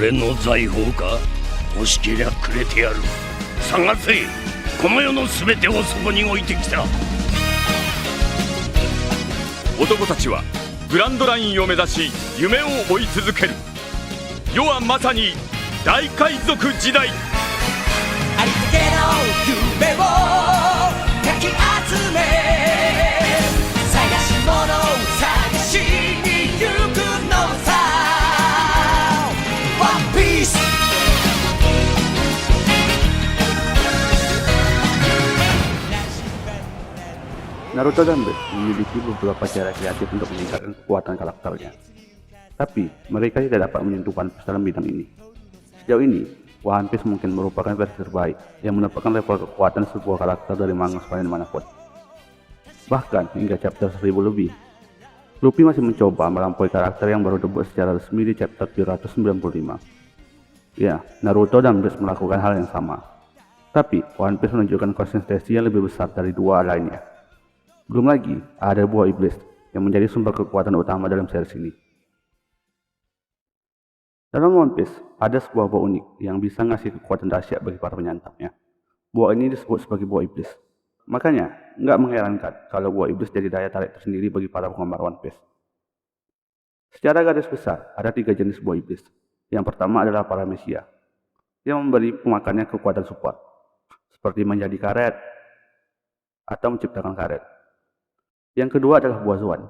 俺の財宝か？欲しけりゃくれてやる。探せ。この世のすべてをそこに置いてきた。男たちはグランドラインを目指し夢を追い続ける。世はまさに大海賊時代。ありったけの夢をかき集め、探し物を探しに行くのさ。ワンピース。Naruto dan Bleach memiliki beberapa cara kreatif untuk meningkatkan kekuatan karakternya. Tapi, mereka tidak dapat menyentuh One Piece dalam bidang ini. Sejauh ini, One Piece mungkin merupakan versi terbaik yang mendapatkan level kekuatan sebuah karakter dari manga sepanjang manapun. Bahkan, hingga chapter 1000 lebih, Luffy masih mencoba melampaui karakter yang baru debut secara resmi di chapter 795. Ya, Naruto dan Bleach melakukan hal yang sama. Tapi, One Piece menunjukkan konsistensi yang lebih besar dari dua lainnya. Belum lagi, ada buah iblis yang menjadi sumber kekuatan utama dalam series ini. Dalam One Piece, ada sebuah buah unik yang bisa ngasih kekuatan dahsyat bagi para penyantapnya. Buah ini disebut sebagai buah iblis. Makanya, nggak mengherankan kalau buah iblis jadi daya tarik tersendiri bagi para penggemar One Piece. Secara garis besar, ada 3 jenis buah iblis. Yang pertama adalah paramecia, yang memberi pemakannya kekuatan support, seperti menjadi karet atau menciptakan karet. Yang kedua adalah buah Zoan,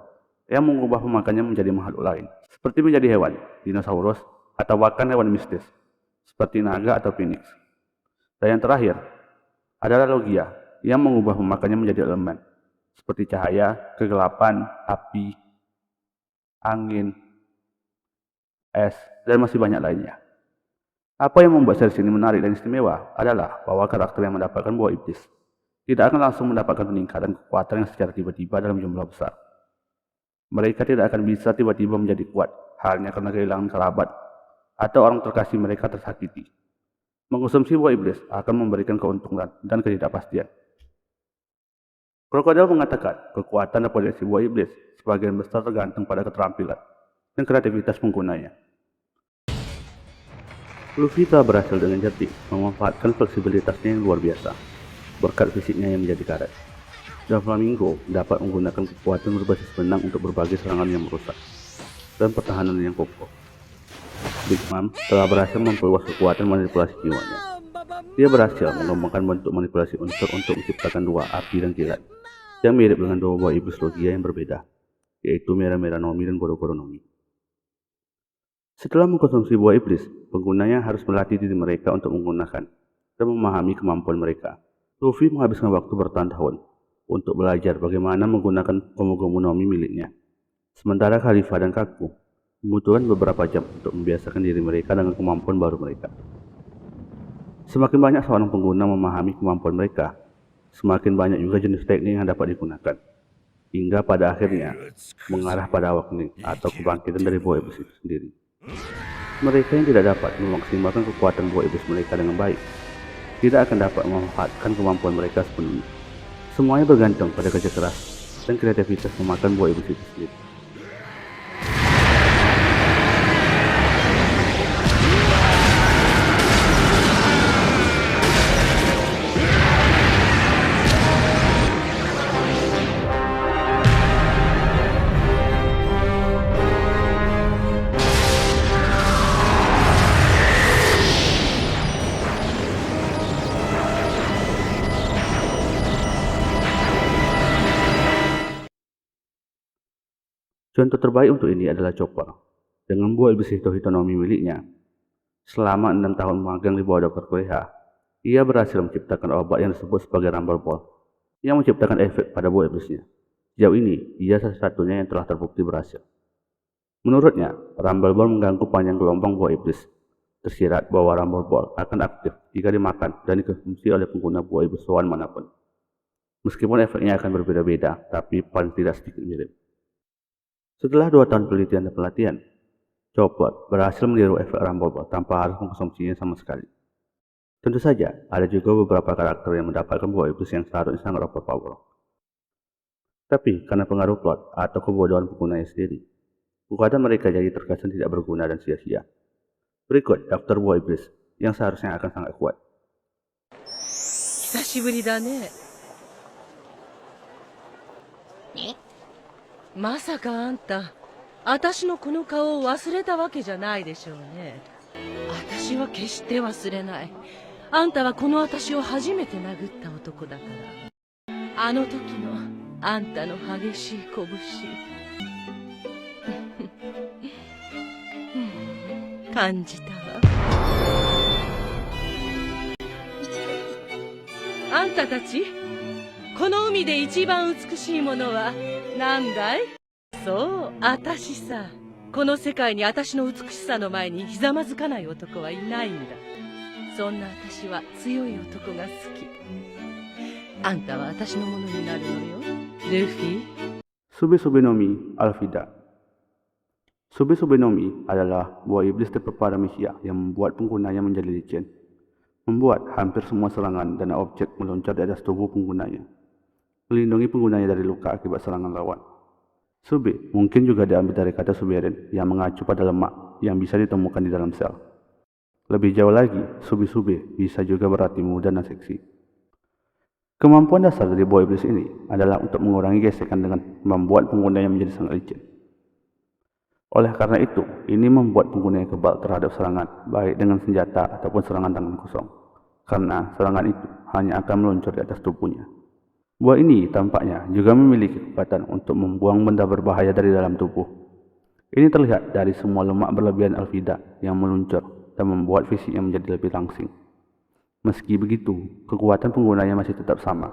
yang mengubah pemakannya menjadi makhluk lain, seperti menjadi hewan, dinosaurus, atau bahkan hewan mistis, seperti naga atau phoenix. Dan yang terakhir adalah Logia, yang mengubah pemakannya menjadi elemen, seperti cahaya, kegelapan, api, angin, es, dan masih banyak lainnya. Apa yang membuat series ini menarik dan istimewa adalah bahwa karakter yang mendapatkan buah iblis tidak akan langsung mendapatkan peningkatan kekuatan yang secara tiba-tiba dalam jumlah besar. Mereka tidak akan bisa tiba-tiba menjadi kuat hanya karena kehilangan kerabat atau orang terkasih mereka tersakiti. Mengonsumsi buah iblis akan memberikan keuntungan dan ketidakpastian. Crocodile mengatakan kekuatan dan potensi buah iblis sebagian besar tergantung pada keterampilan dan kreativitas penggunanya. Luffy telah berhasil dengan cerdik memanfaatkan fleksibilitasnya yang luar biasa berkat fisiknya yang menjadi karet. Dan Flamingo dapat menggunakan kekuatan berbasis benang untuk berbagai serangan yang merusak dan pertahanan yang kokoh. Big Mom telah berhasil memperluas kekuatan manipulasi jiwanya. Dia berhasil mengembangkan bentuk manipulasi unsur untuk menciptakan dua api dan kilat yang mirip dengan dua buah iblis Logia yang berbeda, yaitu Mera-Mera Nomi dan Goro-Goro Nomi. Setelah mengkonsumsi buah iblis, penggunanya harus melatih diri mereka untuk menggunakan dan memahami kemampuan mereka. Luffy menghabiskan waktu bertahun-tahun untuk belajar bagaimana menggunakan Gomu-Gomu Nomi miliknya. Sementara Khalifah dan Kaku membutuhkan beberapa jam untuk membiasakan diri mereka dengan kemampuan baru mereka. Semakin banyak seorang pengguna memahami kemampuan mereka, semakin banyak juga jenis teknik yang dapat digunakan, hingga pada akhirnya mengarah pada awakening atau kebangkitan dari buah iblis itu sendiri. Mereka yang tidak dapat memaksimalkan kekuatan buah iblis mereka dengan baik tidak akan dapat memanfaatkan kemampuan mereka sepenuhnya. Semuanya bergantung pada kerja keras dan kreativitas memakan buah iblis itu sendiri. Contoh terbaik untuk ini adalah Chopper. Dengan buah iblis Hitonomi miliknya, selama 6 tahun magang di bawah Dr. Kureha, ia berhasil menciptakan obat yang disebut sebagai Rumble Ball, yang menciptakan efek pada buah iblisnya. Sejauh ini, ia satu-satunya yang telah terbukti berhasil. Menurutnya, Rumble Ball mengganggu panjang gelombang buah iblis. Tersirat bahwa Rumble Ball akan aktif jika dimakan dan dikonsumsi oleh pengguna buah iblis Zoan manapun. Meskipun efeknya akan berbeda-beda, tapi paling tidak sedikit mirip. Setelah 2 tahun penelitian dan pelatihan, Chopper berhasil meniru efek Rumble Ball tanpa harus mengkonsumsinya sama sekali. Tentu saja, ada juga beberapa karakter yang mendapatkan buah iblis yang seharusnya sangat overpower. Tapi, karena pengaruh plot atau kebodohan penggunanya sendiri, kekuatan mereka jadi terkesan tidak berguna dan sia-sia. Berikut daftar buah iblis yang seharusnya akan sangat kuat. 久しぶりだね。まさかあんた、私のこの顔を忘れたわけじゃないでしょうね。私は決して忘れない。あんたはこの私を初めて殴った男だから。あの時のあんたの激しい拳。感じたわ。あんたたち、この海で一番美しいものは何だい？そう、私さ。この世界に私の美しさの前にひざまずかない男はいないんだ。そんな私は強い男が好き。あんたは私のものになるのよ、ルフィ。Sube-Sube no Mi Alvida. Sube-Sube no Mi adalah buah iblis tipe paramecia yang membuat penggunanya menjadi licin, membuat hampir semua serangan dan objek meluncur di atas tubuh penggunanya, melindungi penggunanya dari luka akibat serangan lawan. Sube mungkin juga diambil dari kata suberin yang mengacu pada lemak yang bisa ditemukan di dalam sel. Lebih jauh lagi, sube-sube bisa juga berarti muda dan seksi. Kemampuan dasar dari buah iblis ini adalah untuk mengurangi gesekan dengan membuat penggunanya menjadi sangat licin. Oleh karena itu, ini membuat penggunanya kebal terhadap serangan, baik dengan senjata ataupun serangan tangan kosong. Karena serangan itu hanya akan meluncur di atas tubuhnya. Buah ini tampaknya juga memiliki kekuatan untuk membuang benda berbahaya dari dalam tubuh. Ini terlihat dari semua lemak berlebihan Alvida yang meluncur dan membuat fisiknya menjadi lebih langsing. Meski begitu, kekuatan penggunanya masih tetap sama.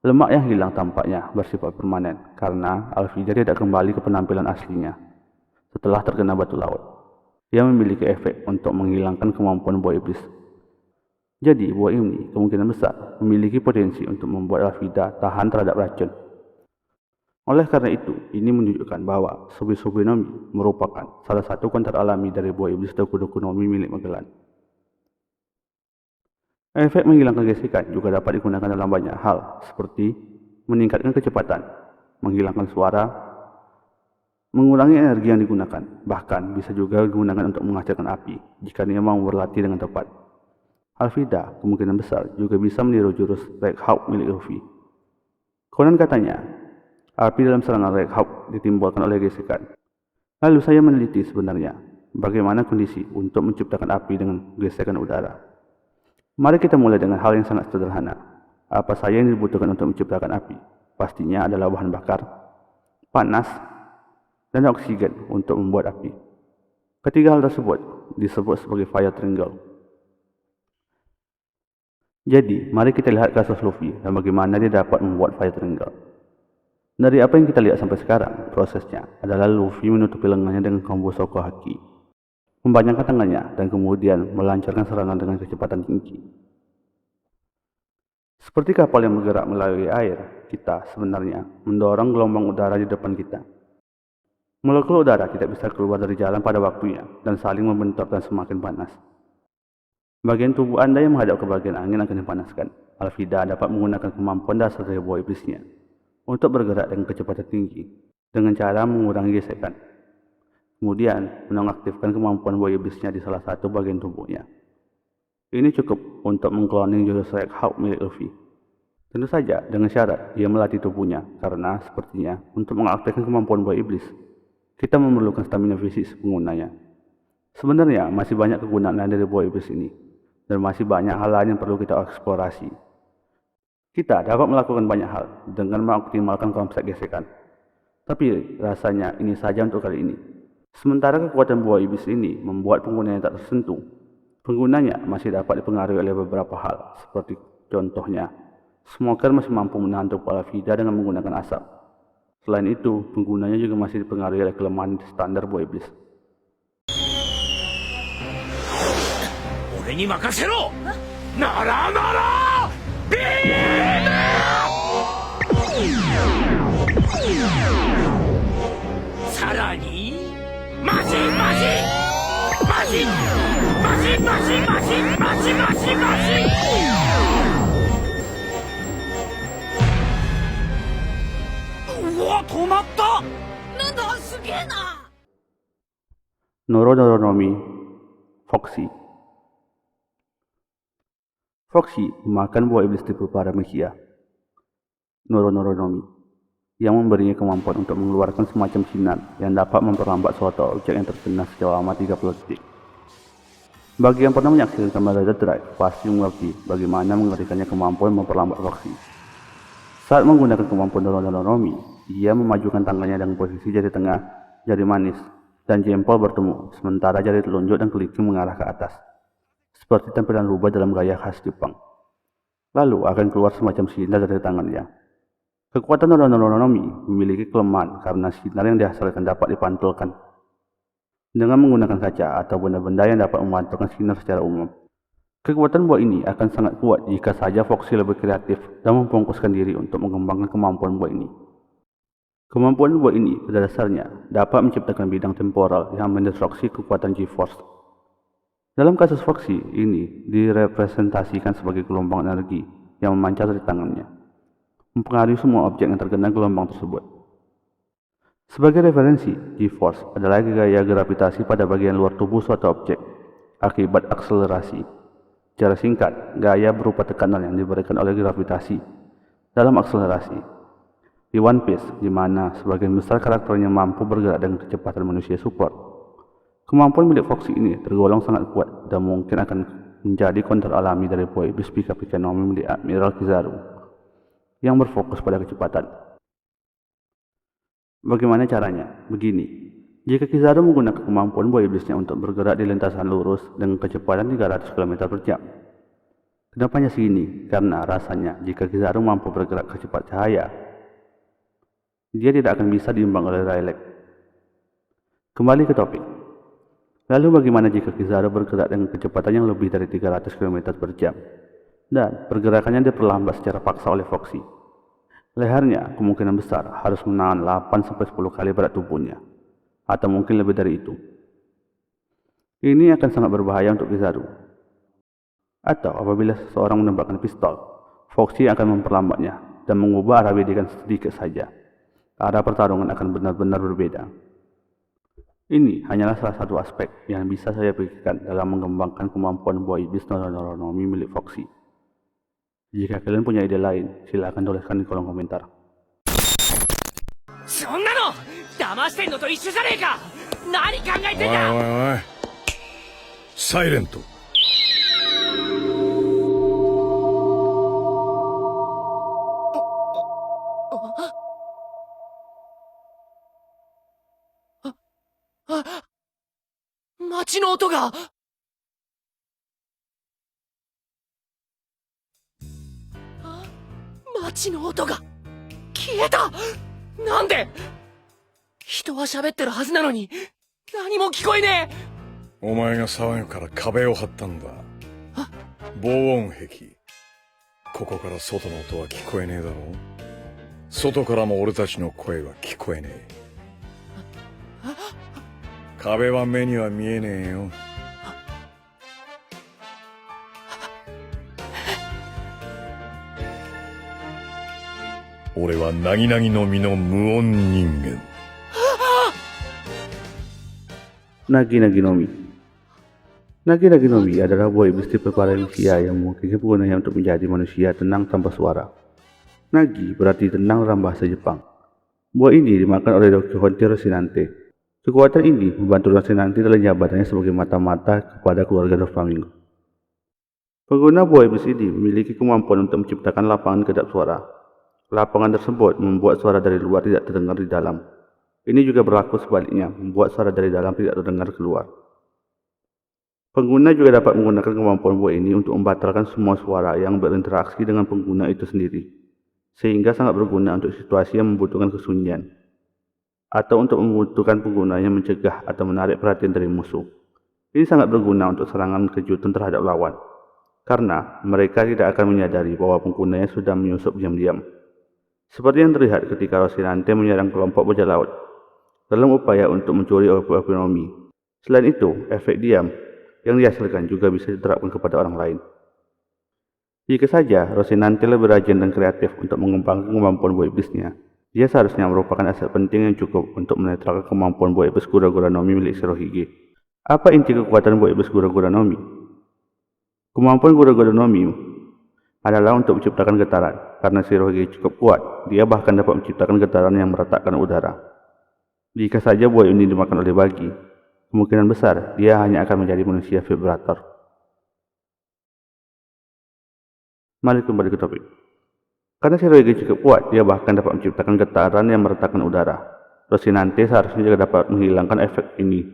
Lemak yang hilang tampaknya bersifat permanen karena Alvida tidak kembali ke penampilan aslinya setelah terkena batu laut, yang memiliki efek untuk menghilangkan kemampuan buah iblis. Jadi, buah ini kemungkinan besar memiliki potensi untuk membuat Alvida tahan terhadap racun. Oleh karena itu, ini menunjukkan bahwa Sube-Sube no Mi merupakan salah satu counter alami dari buah iblis Doku-Doku no Mi milik Magellan. Efek menghilangkan gesekan juga dapat digunakan dalam banyak hal, seperti meningkatkan kecepatan, menghilangkan suara, mengurangi energi yang digunakan, bahkan bisa juga digunakan untuk menghasilkan api jika dia mau berlatih dengan tepat. Alvida kemungkinan besar juga bisa meniru jurus Red Hawk milik Luffy. Konon katanya, api dalam serangan Red Hawk ditimbulkan oleh gesekan. Lalu saya meneliti sebenarnya bagaimana kondisi untuk menciptakan api dengan gesekan udara. Mari kita mulai dengan hal yang sangat sederhana. Apa saja yang dibutuhkan untuk menciptakan api? Pastinya adalah bahan bakar, panas, dan oksigen untuk membuat api. Ketiga hal tersebut disebut sebagai fire triangle. Jadi, mari kita lihat kasus Luffy dan bagaimana dia dapat membuat fire triangle. Dari apa yang kita lihat sampai sekarang, prosesnya adalah Luffy menutupi lengannya dengan combo Shoko Haki, membanyakan tangannya, dan kemudian melancarkan serangan dengan kecepatan tinggi. Seperti kapal yang bergerak melalui air, kita sebenarnya mendorong gelombang udara di depan kita. Molekul udara tidak bisa keluar dari jalan pada waktunya dan saling membentuk dan semakin panas. Bagian tubuh Anda yang menghadap ke bagian angin akan dipanaskan. Alvida dapat menggunakan kemampuan dasar dari buah iblisnya untuk bergerak dengan kecepatan tinggi dengan cara mengurangi gesekan. Kemudian menonaktifkan kemampuan buah iblisnya di salah satu bagian tubuhnya. Ini cukup untuk mengkloning jurus Red Hawk milik Luffy. Tentu saja dengan syarat dia melatih tubuhnya, karena sepertinya untuk mengaktifkan kemampuan buah iblis, kita memerlukan stamina fisik penggunanya. Sebenarnya masih banyak kegunaan dari buah iblis ini, dan masih banyak hal lain yang perlu kita eksplorasi. Kita dapat melakukan banyak hal dengan mengoptimalkan konsep gesekan. Tapi rasanya ini saja untuk kali ini. Sementara kekuatan buah iblis ini membuat penggunanya tak tersentuh, penggunanya masih dapat dipengaruhi oleh beberapa hal, seperti contohnya, Smoker masih mampu menahan tubuh Alvida dengan menggunakan asap. Selain itu, penggunanya juga masih dipengaruhi oleh kelemahan standar buah iblis. 俺に任せろ！ならならビーム！さらにマジマジマジマジマジマジマジマジマジうわ止まった！なんだすげえな！ Noro Noro no Mi Foxy. Foxy memakan buah iblis tipe Paramecia, Neuronoronomi, yang memberinya kemampuan untuk mengeluarkan semacam sinar yang dapat memperlambat suatu objek yang terkena selama 30 detik. Bagi yang pernah menyaksikan Kamen Rider Drive, pasti mengerti bagaimana mengerikannya kemampuan memperlambat Foxy. Saat menggunakan kemampuan Neuronoronomi, ia memajukan tangannya dengan posisi jari tengah, jari manis, dan jempol bertemu, sementara jari telunjuk dan kelingking mengarah ke atas, seperti tampilan rubah dalam gaya khas Jepang. Lalu akan keluar semacam sinar dari tangannya. Kekuatan Neuronoronomi memiliki kelemahan karena sinar yang dihasilkan dapat dipantulkan dengan menggunakan kaca atau benda-benda yang dapat memantulkan sinar secara umum. Kekuatan buah ini akan sangat kuat jika saja Foxy lebih kreatif dan memfokuskan diri untuk mengembangkan kemampuan buah ini. Kemampuan buah ini pada dasarnya dapat menciptakan bidang temporal yang mendestruksi kekuatan G-Force. Dalam kasus Foxy, ini direpresentasikan sebagai gelombang energi yang memancar dari tangannya, mempengaruhi semua objek yang terkena gelombang tersebut. Sebagai referensi, G-Force adalah gaya gravitasi pada bagian luar tubuh suatu objek akibat akselerasi. Secara singkat, gaya berupa tekanan yang diberikan oleh gravitasi dalam akselerasi. Di One Piece, di mana sebagian besar karakternya mampu bergerak dengan kecepatan manusia support, kemampuan milik Foxy ini tergolong sangat kuat dan mungkin akan menjadi counter alami dari buah iblis Pika-Pika no Mi milik Admiral Kizaru yang berfokus pada kecepatan. Bagaimana caranya? Begini, jika Kizaru menggunakan kemampuan buah iblisnya untuk bergerak di lintasan lurus dengan kecepatan 300 km per jam. Kenapa hanya segini? Karena rasanya jika Kizaru mampu bergerak kecepat cahaya, dia tidak akan bisa diimbang oleh Rayleigh. Kembali ke topik. Lalu bagaimana jika Kizaru bergerak dengan kecepatan yang lebih dari 300 km per jam dan pergerakannya diperlambat secara paksa oleh Foxy? Lehernya kemungkinan besar harus menahan 8-10 kali berat tubuhnya, atau mungkin lebih dari itu. Ini akan sangat berbahaya untuk Kizaru. Atau apabila seseorang menembakkan pistol, Foxy akan memperlambatnya dan mengubah arah bidikan sedikit saja. Arah pertarungan akan benar-benar berbeda. Ini hanyalah salah satu aspek yang bisa saya pikirkan dalam mengembangkan kemampuan buah iblis Neuronoronomi milik Foxy. Jika kalian punya ide lain, silakan tuliskan di kolom komentar. そんなの騙してんのと一緒じゃねえか。何考えてんだ。おいおいおい、サイレント。街の音が。街の音が消えた。なんで？人は喋ってるはずなのに何も聞こえねえ。お前が騒ぐから壁を張ったんだ。防音壁。ここから外の音は聞こえねえだろう。外からも俺たちの声は聞こえねえ。壁は目には見えねえよ。俺はなぎなぎの実の無音人間。Nagi-Nagi no Mi. Nagi-Nagi no Mi adalah buah iblis tipe Paramecia yang memungkinkan penggunanya untuk menjadi manusia tenang tanpa suara. Nagi berarti tenang dalam bahasa Jepang. Buah ini dimakan oleh Dr. Honti Rocinante. Kekuatan ini membantu Rocinante dalam jabatannya sebagai mata-mata kepada keluarga Doflamingo. Pengguna buah iblis ini memiliki kemampuan untuk menciptakan lapangan kedap suara. Lapangan tersebut membuat suara dari luar tidak terdengar di dalam. Ini juga berlaku sebaliknya, membuat suara dari dalam tidak terdengar keluar. Pengguna juga dapat menggunakan kemampuan buah ini untuk membatalkan semua suara yang berinteraksi dengan pengguna itu sendiri, sehingga sangat berguna untuk situasi yang membutuhkan kesunyian, atau untuk membutuhkan penggunanya mencegah atau menarik perhatian dari musuh. Ini sangat berguna untuk serangan kejutan terhadap lawan, karena mereka tidak akan menyadari bahwa penggunanya sudah menyusup diam-diam. Seperti yang terlihat ketika Rocinante menyerang kelompok bajak laut dalam upaya untuk mencuri opi-opi no Mi. Selain itu, efek diam yang dihasilkan juga bisa diterapkan kepada orang lain. Jika saja Rocinante lebih rajin dan kreatif untuk mengembangkan kemampuan buah iblisnya, dia seharusnya merupakan aset penting yang cukup untuk menetralkan kemampuan buah iblis Gura-Gura no Mi milik Shirohige. Apa inti kekuatan buah iblis Gura-Gura Nomi? Kemampuan Gura-Gura Nomi adalah untuk menciptakan getaran. Karena Shirohige cukup kuat, dia bahkan dapat menciptakan getaran yang meretakkan udara. Jika saja buah ini dimakan oleh bagi, kemungkinan besar dia hanya akan menjadi manusia vibrator. Mari kembali ke topik. Karena Shirohige cukup kuat, dia bahkan dapat menciptakan getaran yang meretakkan udara. Rocinante seharusnya juga dapat menghilangkan efek ini.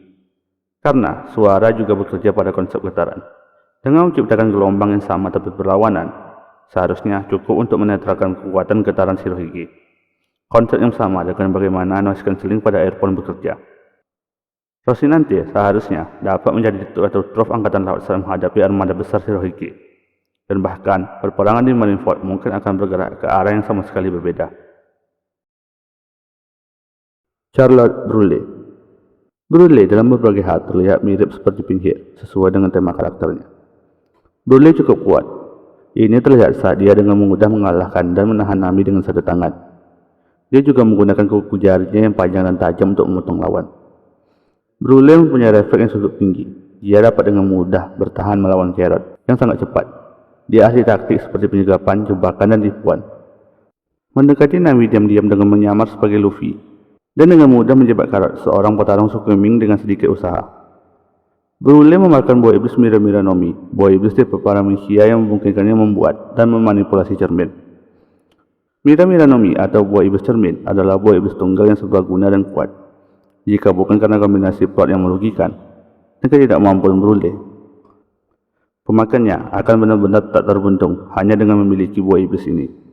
Karena suara juga bekerja pada konsep getaran. Dengan menciptakan gelombang yang sama tapi berlawanan, seharusnya cukup untuk menetralkan kekuatan getaran Shirohige. Konsep yang sama dengan bagaimana noise cancelling pada earphone bekerja. Rocinante seharusnya dapat menjadi trof angkatan laut saat menghadapi armada besar Shirohige. Dan bahkan perperangan di Marineford mungkin akan bergerak ke arah yang sama sekali berbeda. Charlotte Brule. Brule dalam berbagai hal terlihat mirip seperti Pinhead sesuai dengan tema karakternya. Brule cukup kuat. Ini terlihat saat dia dengan mudah mengalahkan dan menahan Nami dengan satu tangan. Dia juga menggunakan kuku jarinya yang panjang dan tajam untuk memotong lawan. Brule mempunyai refleks yang cukup tinggi. Dia dapat dengan mudah bertahan melawan Carrot yang sangat cepat. Dia ahli taktik seperti penyegapan, jebakan, dan tipuan. Mendekati Nami diam-diam dengan menyamar sebagai Luffy. Dan dengan mudah menjebak Carrot, seorang petarung suku Ming dengan sedikit usaha. Brule memakan buah iblis Mira-Mira Nomi, buah iblis tipe Paramecia yang memungkinkannya membuat dan memanipulasi cermin. Mira-Mira Nomi atau buah iblis cermin adalah buah iblis tunggal yang serbaguna dan kuat. Jika bukan karena kombinasi plot yang merugikan dan ketidakmampuan Brule, pemakannya akan benar-benar tak terbuntung hanya dengan memiliki buah iblis ini.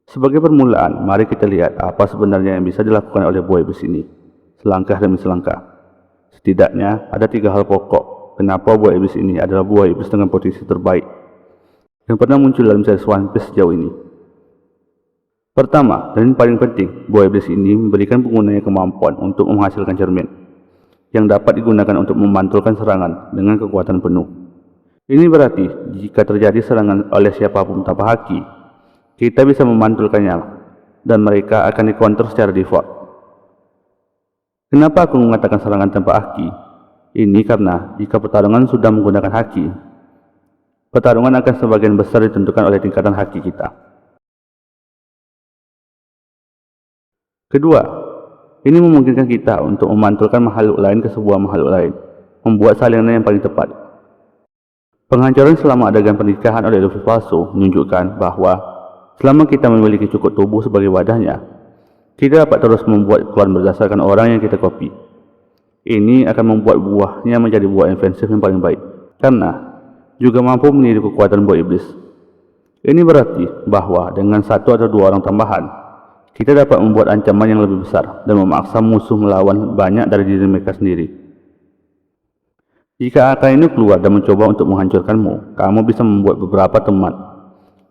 Sebagai permulaan, mari kita lihat apa sebenarnya yang bisa dilakukan oleh buah iblis ini, selangkah demi selangkah. Setidaknya ada 3 hal pokok kenapa buah iblis ini adalah buah iblis dengan posisi terbaik yang pernah muncul dalam series One Piece sejauh ini. Pertama, dan paling penting, buah iblis ini memberikan penggunanya kemampuan untuk menghasilkan cermin yang dapat digunakan untuk memantulkan serangan dengan kekuatan penuh. Ini berarti jika terjadi serangan oleh siapapun tanpa haki, kita bisa memantulkannya dan mereka akan di-counter secara default. Kenapa aku mengatakan serangan tanpa haki? Ini karena jika pertarungan sudah menggunakan haki, pertarungan akan sebagian besar ditentukan oleh tingkatan haki kita. Kedua, ini memungkinkan kita untuk memantulkan makhluk lain ke sebuah makhluk lain, membuat salinan yang paling tepat. Penghancuran selama adegan pernikahan oleh Luffy palsu menunjukkan bahwa selama kita memiliki cukup tubuh sebagai wadahnya, kita dapat terus membuat klon berdasarkan orang yang kita copy. Ini akan membuat buahnya menjadi buah ofensif yang paling baik, karena juga mampu meniru kekuatan buah iblis. Ini berarti bahwa dengan 1 atau 2 orang tambahan, kita dapat membuat ancaman yang lebih besar dan memaksa musuh melawan banyak dari diri mereka sendiri. Jika Akainu keluar dan mencoba untuk menghancurkanmu, kamu bisa membuat beberapa teman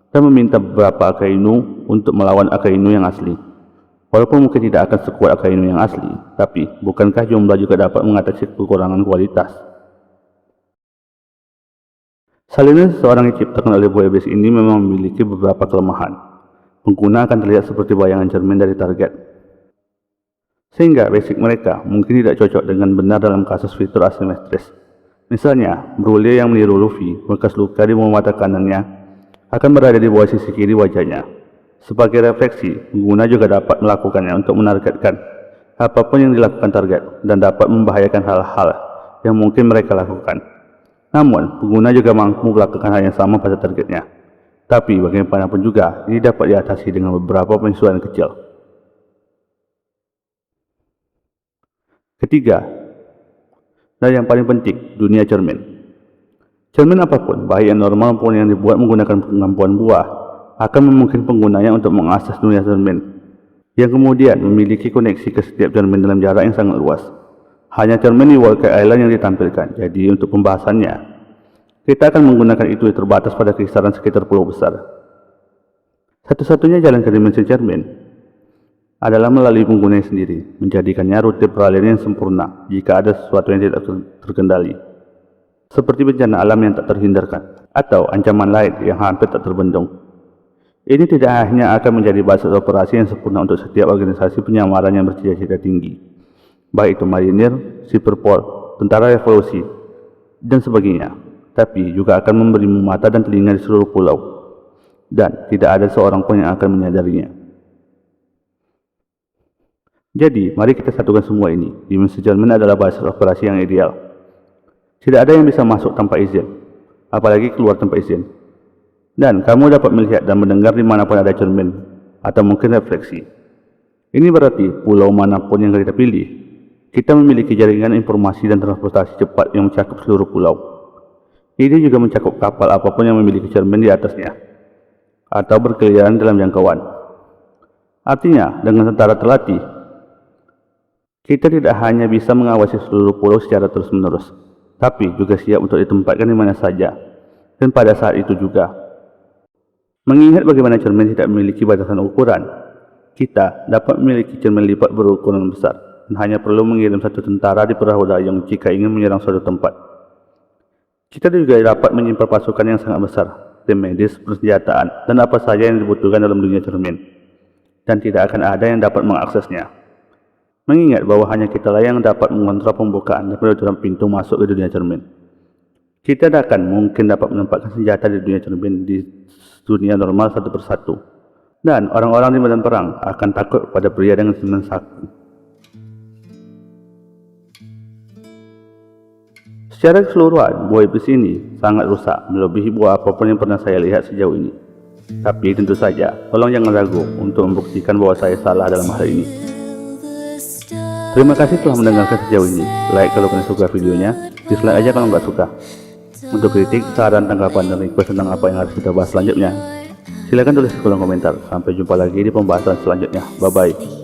dan meminta beberapa Akainu untuk melawan Akainu yang asli. Walaupun mungkin tidak akan sekuat Akainu yang asli, tapi bukankah jumlah juga dapat mengatasi kekurangan kualitas? Salinan seseorang yang diciptakan oleh buah iblis ini memang memiliki beberapa kelemahan. Pengguna akan terlihat seperti bayangan cermin dari target, sehingga basic mereka mungkin tidak cocok dengan benar dalam kasus fitur asimetris. Misalnya, Brule yang meniru Luffy, bekas luka di bawah mata kanannya akan berada di bawah sisi kiri wajahnya. Sebagai refleksi, pengguna juga dapat melakukannya untuk menargetkan apapun yang dilakukan target dan dapat membahayakan hal-hal yang mungkin mereka lakukan. Namun, pengguna juga mampu melakukan hal yang sama pada targetnya. Tapi bagaimanapun juga, ini dapat diatasi dengan beberapa penyesuaian kecil. Ketiga, dan yang paling penting, dunia cermin. Cermin apapun, baik yang normal maupun yang dibuat menggunakan pengampuan buah, akan memungkinkan penggunanya untuk mengakses dunia cermin, yang kemudian memiliki koneksi ke setiap cermin dalam jarak yang sangat luas. Hanya cermin di Whole Cake Island yang ditampilkan, jadi untuk pembahasannya, kita akan menggunakan itu terbatas pada kisaran sekitar pulau besar. Satu-satunya jalan ke dimensi cermin adalah melalui penggunanya sendiri, menjadikannya rute peralihan yang sempurna jika ada sesuatu yang tidak terkendali, seperti bencana alam yang tak terhindarkan, atau ancaman lain yang hampir tak terbendung. Ini tidak hanya akan menjadi basis operasi yang sempurna untuk setiap organisasi penyamaran yang bercita-cita tinggi, baik itu marinir, cyberpol, tentara revolusi, dan sebagainya. Tapi juga akan memberimu mata dan telinga di seluruh pulau. Dan tidak ada seorang pun yang akan menyadarinya. Jadi, mari kita satukan semua ini. Dimensi Jerman adalah basis operasi yang ideal. Tidak ada yang bisa masuk tanpa izin, apalagi keluar tanpa izin. Dan kamu dapat melihat dan mendengar di manapun ada cermin, atau mungkin refleksi. Ini berarti pulau manapun yang kita pilih, kita memiliki jaringan informasi dan transportasi cepat yang mencakup seluruh pulau. Ini juga mencakup kapal apapun yang memiliki cermin di atasnya, atau berkeliaran dalam jangkauan. Artinya, dengan tentara terlatih, kita tidak hanya bisa mengawasi seluruh pulau secara terus-menerus, tapi juga siap untuk ditempatkan di mana saja, dan pada saat itu juga. Mengingat bagaimana cermin tidak memiliki batasan ukuran, kita dapat memiliki cermin lipat berukuran besar, dan hanya perlu mengirim satu tentara di perahu dayung jika ingin menyerang suatu tempat. Kita juga dapat menyimpan pasukan yang sangat besar, tim medis, persenjataan, dan apa saja yang dibutuhkan dalam dunia cermin, dan tidak akan ada yang dapat mengaksesnya. Mengingat bahwa hanya kitalah yang dapat mengontrol pembukaan dan penutupan pintu masuk ke dunia cermin. Kita akan mungkin dapat menempatkan senjata di dunia cermin di dunia normal satu persatu. Dan orang-orang di medan perang akan takut pada pria dengan 9 saku. Secara keseluruhan, buah iblis ini sangat rusak, melebihi buah apapun yang pernah saya lihat sejauh ini. Tapi tentu saja, tolong jangan ragu untuk membuktikan bahwa saya salah dalam hal ini. Terima kasih telah mendengarkan sejauh ini. Like kalau kalian suka videonya, dislike aja kalau nggak suka. Untuk kritik, saran, tanggapan, dan request tentang apa yang harus kita bahas selanjutnya, silakan tulis di kolom komentar. Sampai jumpa lagi di pembahasan selanjutnya. Bye-bye.